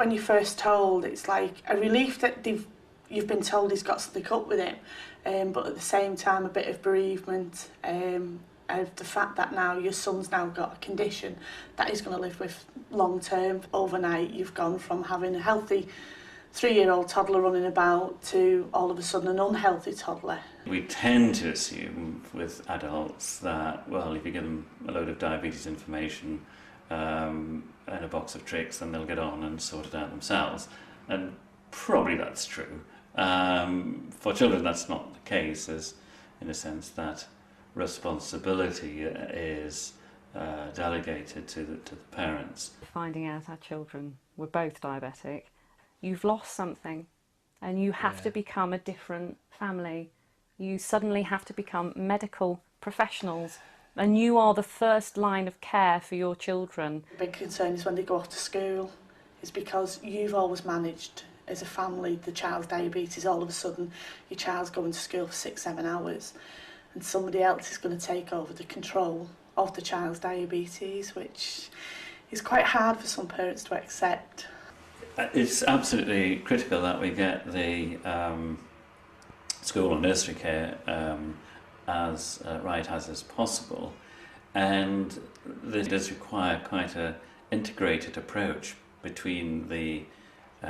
when you're first told, it's like a relief that you've been told he's got to stick up with him, but at the same time a bit of bereavement of the fact that now your son's now got a condition that he's going to live with long term. Overnight you've gone from having a healthy 3-year-old toddler running about to all of a sudden an unhealthy toddler. We tend to assume with adults that, well, if you give them a load of diabetes information and a box of tricks, then they'll get on and sort it out themselves. And probably that's true. For children that's not the case, as in a sense that responsibility is delegated to the parents. Finding out our children were both diabetic, you've lost something and you have to become a different family. You suddenly have to become medical professionals and you are the first line of care for your children. The big concern is when they go off to school, is because you've always managed as a family the child's diabetes. All of a sudden your child's going to school for 6-7 hours and somebody else is going to take over the control of the child's diabetes, which is quite hard for some parents to accept. It's absolutely critical that we get the school or nursery care as right as possible, and this does require quite an integrated approach between the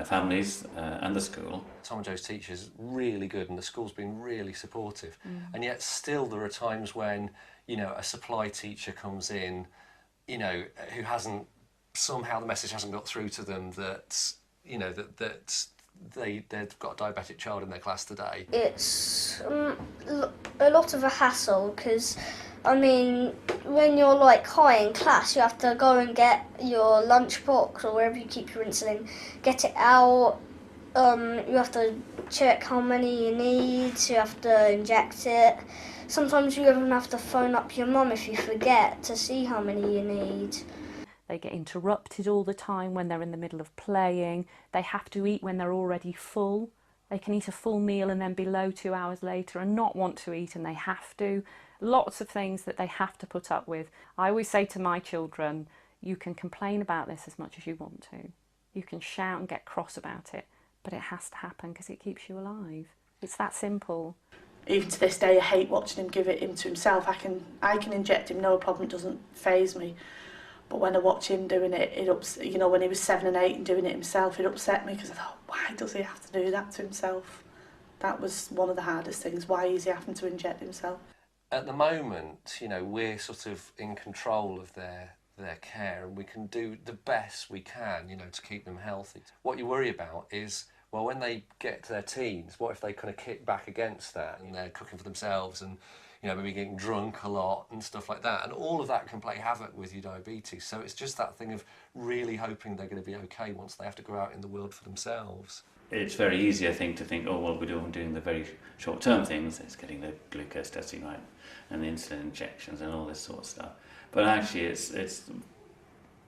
families and the school. Tom and Joe's teacher's really good and the school's been really supportive, and yet still there are times when, you know, a supply teacher comes in, you know, who hasn't, somehow the message hasn't got through to them that, you know, that they've got a diabetic child in their class today. It's a lot of a hassle because, I mean, when you're like high in class, you have to go and get your lunch box or wherever you keep your insulin, get it out. You have to check how many you need, you have to inject it. Sometimes you even have to phone up your mum if you forget to see how many you need. They get interrupted all the time when they're in the middle of playing. They have to eat when they're already full. They can eat a full meal and then be low 2 hours later and not want to eat, and they have to. Lots of things that they have to put up with. I always say to my children, you can complain about this as much as you want to. You can shout and get cross about it, but it has to happen because it keeps you alive. It's that simple. Even to this day I hate watching him give it him to himself. I can inject him, no problem, it doesn't faze me. But when I watch him doing it, you know, when he was 7 and 8 and doing it himself, it upset me because I thought, why does he have to do that to himself? That was one of the hardest things. Why is he having to inject himself? At the moment, you know, we're sort of in control of their care and we can do the best we can, you know, to keep them healthy. What you worry about is, well, when they get to their teens, what if they kind of kick back against that and they're cooking for themselves and, you know, maybe getting drunk a lot and stuff like that, and all of that can play havoc with your diabetes. So it's just that thing of really hoping they're going to be okay once they have to go out in the world for themselves. It's very easy, I think, to think, oh, well, we're doing the very short-term things. It's getting the glucose testing right and the insulin injections and all this sort of stuff. But actually, it's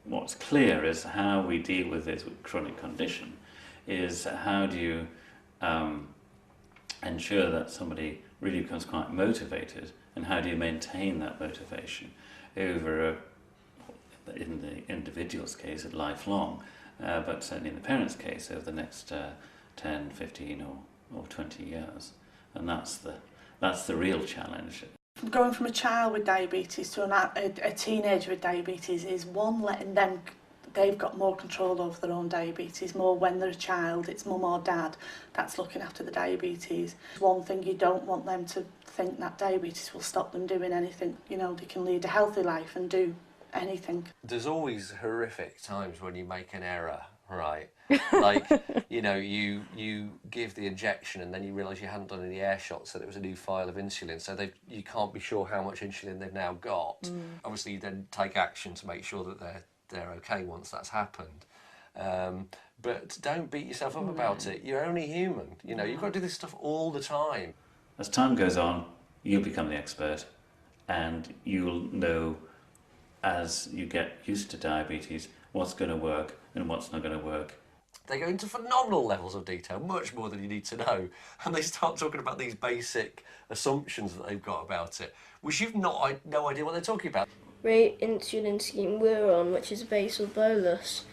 what's clear is how we deal with this chronic condition is how do you ensure that somebody really becomes quite motivated, and how do you maintain that motivation over, in the individual's case, lifelong, but certainly in the parent's case, over the next 10, 15 or 20 years. And that's the real challenge. Going from a child with diabetes to a teenager with diabetes is one, letting them, they've got more control over their own diabetes, more when they're a child, it's mum or dad that's looking after the diabetes. One thing, you don't want them to think that diabetes will stop them doing anything. You know, they can lead a healthy life and do anything. There's always horrific times when you make an error, right? Like, you know, you give the injection and then you realise you hadn't done any air shots, so there was a new file of insulin, so you can't be sure how much insulin they've now got. Obviously you then take action to make sure that they're okay once that's happened. But don't beat yourself up about it. You're only human. You know, you've got to do this stuff all the time. As time goes on, you'll become the expert, and you'll know as you get used to diabetes what's going to work and what's not going to work. They go into phenomenal levels of detail, much more than you need to know, and they start talking about these basic assumptions that they've got about it, which you've no idea what they're talking about. rate insulin scheme we're on, which is a basal bolus.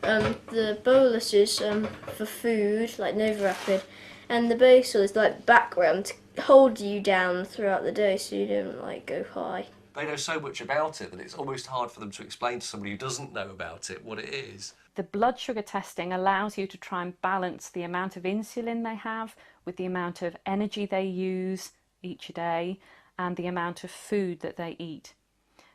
The bolus is for food, like Novorapid, and the basal is like background to hold you down throughout the day so you don't like go high. They know so much about it that it's almost hard for them to explain to somebody who doesn't know about it what it is. The blood sugar testing allows you to try and balance the amount of insulin they have with the amount of energy they use each day and the amount of food that they eat.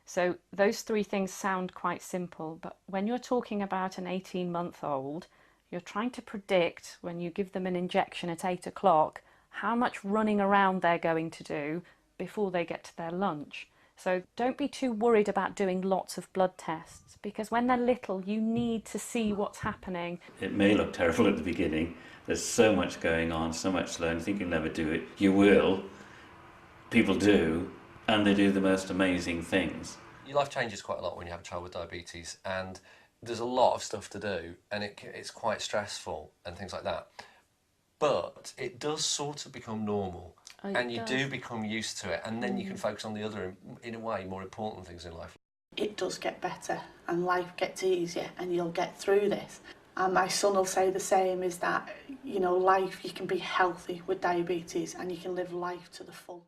So those three things sound quite simple, but when you're talking about an 18-month-old, you're trying to predict, when you give them an injection at 8 o'clock, how much running around they're going to do before they get to their lunch. So don't be too worried about doing lots of blood tests, because when they're little, you need to see what's happening. It may look terrible at the beginning. There's so much going on, so much to learn. You think you'll never do it. You will. People do, and they do the most amazing things. Your life changes quite a lot when you have a child with diabetes, and there's a lot of stuff to do, and it's quite stressful and things like that. But it does sort of become normal, and you do become used to it, and then you can focus on the other, in a way, more important things in life. It does get better and life gets easier and you'll get through this. And my son will say the same, is that, you know, life, you can be healthy with diabetes and you can live life to the full.